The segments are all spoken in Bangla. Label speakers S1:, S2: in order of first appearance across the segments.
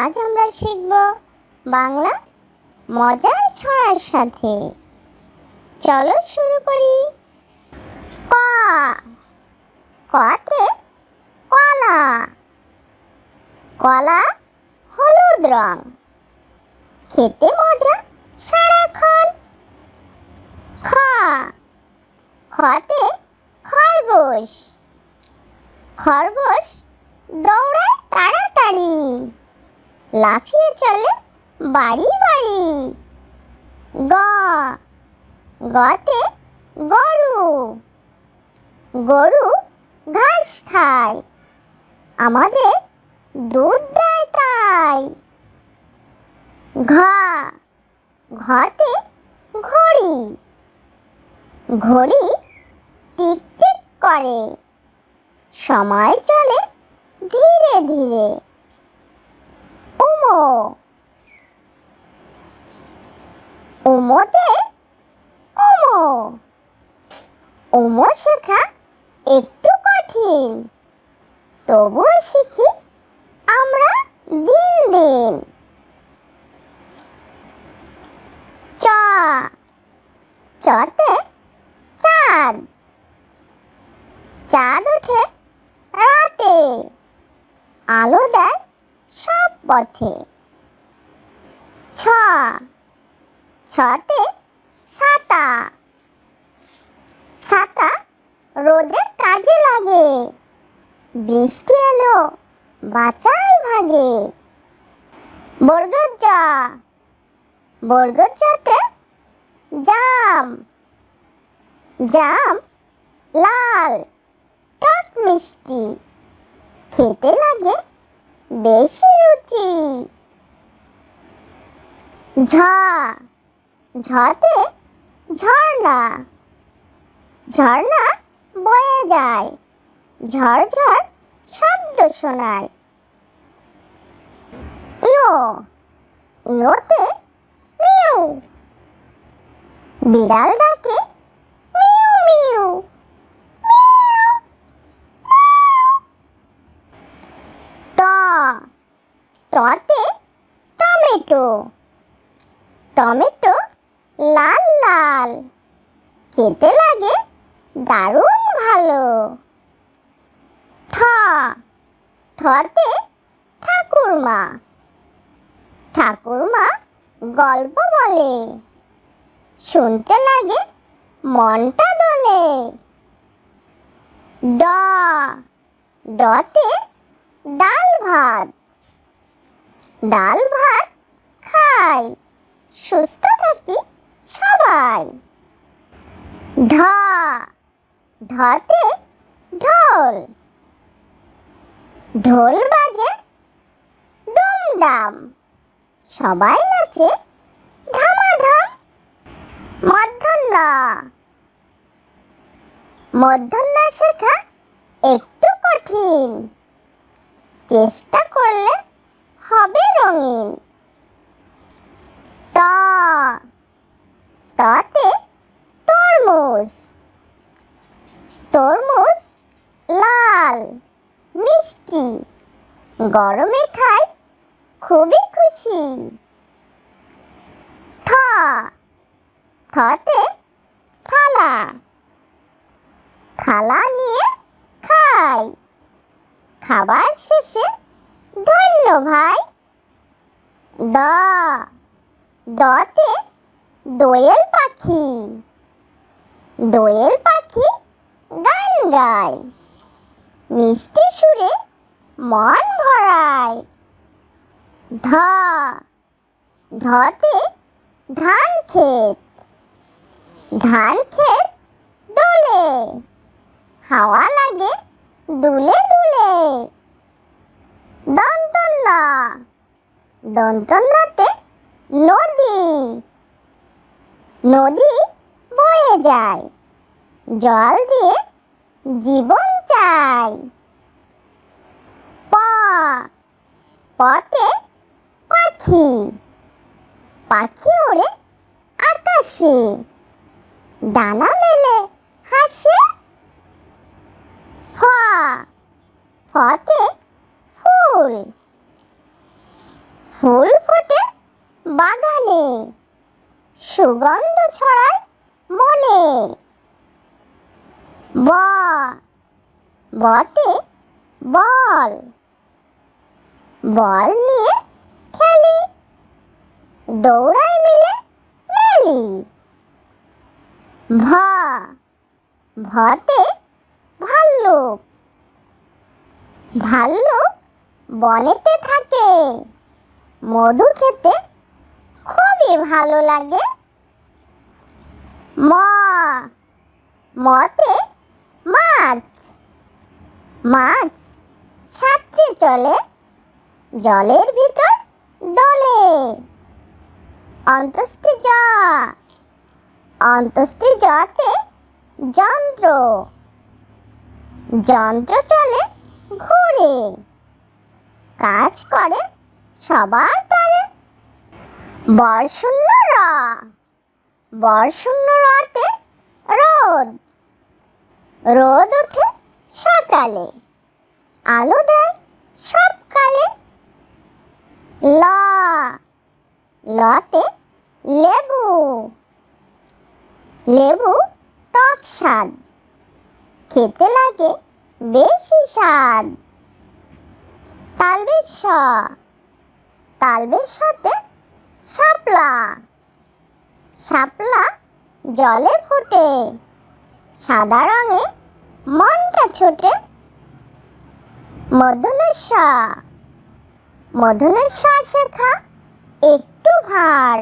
S1: আজ আমরা শিখব বাংলা মজার ছড়ার সাথে। চলো শুরু করি। ক, কতে কলা। কলা হলুদ রং, খেতে মজা সারাক্ষণ। খ, খতে খরগোশ। খরগোশ দৌড়ায় তাড়াতাড়ি, লাফিয়ে চলে বাড়ি বাড়ি। গ, গতে গরু। গরু ঘাস খায়, আমাদের দুধ দেয় তাই। ঘ, ঘতে ঘড়ি। ঘড়ি টিক টিক করে, সময় চলে ধীরে ধীরে। উমো, উমোতে উমো। উমো শেখা একটু কঠিন, তবুও শিখি আমরা দিন দিন। চ, চতে চাঁদ। চাঁদ ওঠে রাতে, আলো দেয় সব পথে। ছ, ছতে ছাতা। ছাতা রোদের কাজে লাগে, বৃষ্টি এলো বাঁচায় ভাগে। বর্গজ, বর্গজতে জাম। জাম লাল টক মিষ্টি, খেতে লাগে বেশি রুচি। ঝ, ঝতে ঝর্ণা। ঝর্ণা বয়ে যায়, ঝরঝর শব্দ শোনায়। ইও, ইওতে মিউ। বিড়াল ডাকে মিউ মিউ। ট, টতে টমেটো। টমেটো লাল লাল, খেতে লাগে দারুণ ভালো। ঠ, ঠতে ঠাকুরমা। ঠাকুরমা গল্প বলে, শুনতে লাগে মনটা দোলে। ড, ডতে ডাল ভাত। ডাল ভাত খাই, সুস্থ থাকি সবাই। ঢ, ঢতে ঢোল। ঢোল বাজে ডুমডাম, সবাই নাচে ধামাধাম। মূর্ধন্য, মূর্ধন্য শেখা একটু কঠিন, চেষ্টা করলে হবে রঙিন। ত, ততে তরমুজ। তরমুজ লাল মিষ্টি, গরমে খাই খুবই খুশি। থ, থতে থালা। থালা নিয়ে খাই, খাবার শেষে ধন্য ভাই। দ, দতে দোয়েল পাখি। দোয়েল পাখি গান গায়, মিষ্টি সুরে মন ভরায়। ধ, ধতে ধান ক্ষেত। ধান ক্ষেত দোলে, হাওয়া লাগে দুলে দুলে। দন্তন্য, দন্তন্যতে নদী। নদী বয়ে যায়, জল দিয়ে জীবন চাই। প, পতে পাখি। পাখি ওড়ে আকাশে, ডানা মেলে হাসে। ফ, ফতে ফুল। ফুল ফোটে বাগানে, সুগন্ধ ছড়ায় মনে। বতে বল, বল নিয়ে খেলি, দৌড়াই মিলে মেলি। ভতে ভাল্লুক, ভাল্লুক বনেতে থাকে, মধু খেতে খুবই ভালো লাগে। মতে মাছ, মাছ সাঁতরে চলে, জলের ভিতর দোলে। অন্তস্থি জতে যন্ত্র, যন্ত্র চলে ঘুরে, কাজ করে সবার তরে। বরশূন্য রতে রোদ, রোদ ওঠে সকালে, আলো দেয় সব কালে। লতে লেবু, লেবু টক স্বাদ, খেতে লাগে বেশি স্বাদ। তালবের সাথে শাপলা, শাপলা জলে ফোটে, সাদা রঙে মনটা ছোটে। মধুনস্ব শেখা একটু ভার,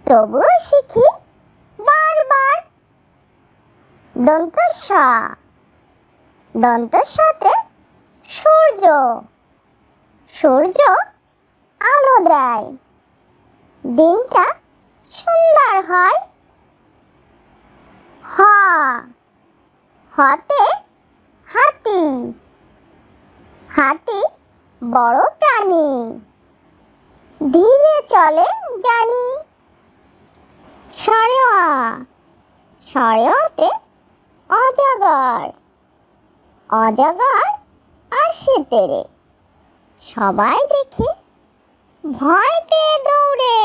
S1: তবুও শিখি বারবার। দন্তস্বতে সূর্য, সূর্য আলো দেয়, দিনটা সুন্দর হয়। হতে হাতি, হাতি বড় প্রাণী, ধীরে চলে জানি। সরেওয়াতে অজগর, অজগর আসে তেড়ে, সবাই দেখে ভয় পেয়ে দৌড়ে।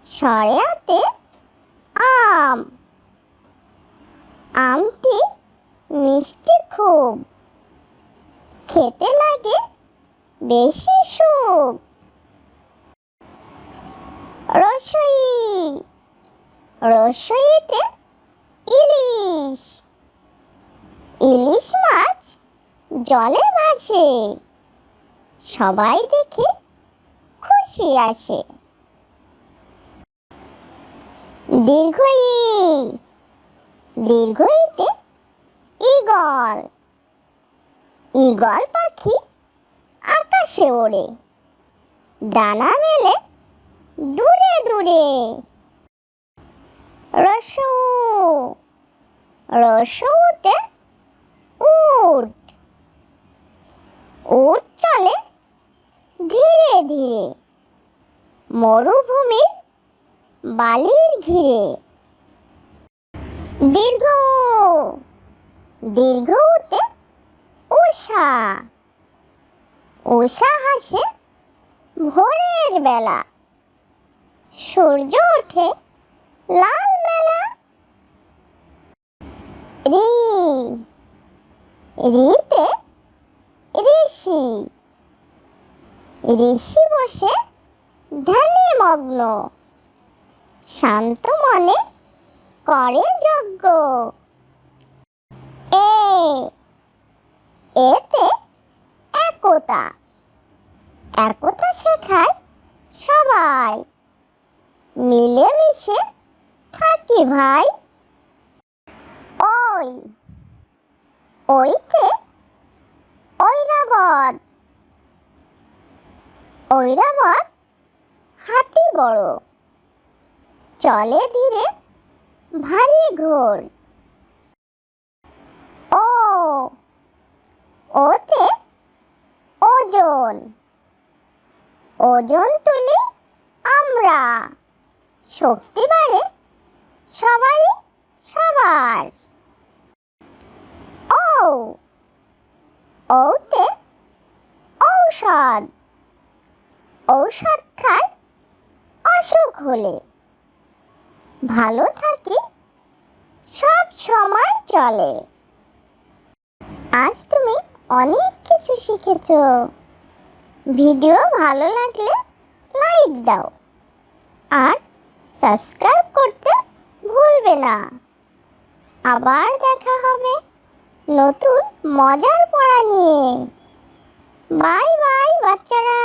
S1: সরেয়াতে আম, আমটি মিষ্টি খুব, খেতে লাগে বেশি সুখ। রসইতে ইলিশ, ইলিশ মাছ জলে ভাসে, সবাই দেখে খুশি আসে। দীর্ঘইতে ঈগল, ঈগল পাখি আকাশে ওড়ে, ডানা মেলে দূরে দূরে। রসৌতে উট, উট চলে ধীরে ধীরে, মরুভূমির বালির ঘিরে। দীর্ঘউতে উষা, উষা হাসে ভোরের বেলা, সূর্য ওঠে লাল মেলা। ঋতে ঋষি, ঋষি বসে ধ্যানে মগ্ন, শান্ত মনে করে যজ্ঞ। এতে একতা, একতা শেখায় সবাই, মিলেমিশে থাকি ভাই। ওইতে ঐরাবত, ঐরাবত হাতি বড়, চলে ধীরে ভারী ঘোর। ওতে ওজন, ওজন তুলি আমরা, শক্তি বাড়ে সবাই সবার। ওতে ঔষধ। ঔষধ খায় অসুখ হলে। ভালো থাকে, সব সময় চলে। আজ তুমি অনেক কিছু শিখেছো। ভিডিও ভালো লাগলে লাইক দাও আর সাবস্ক্রাইব করতে ভুলবে না। আবার দেখা হবে নতুন মজার পড়া নিয়ে। বাই বাই বাচ্চারা।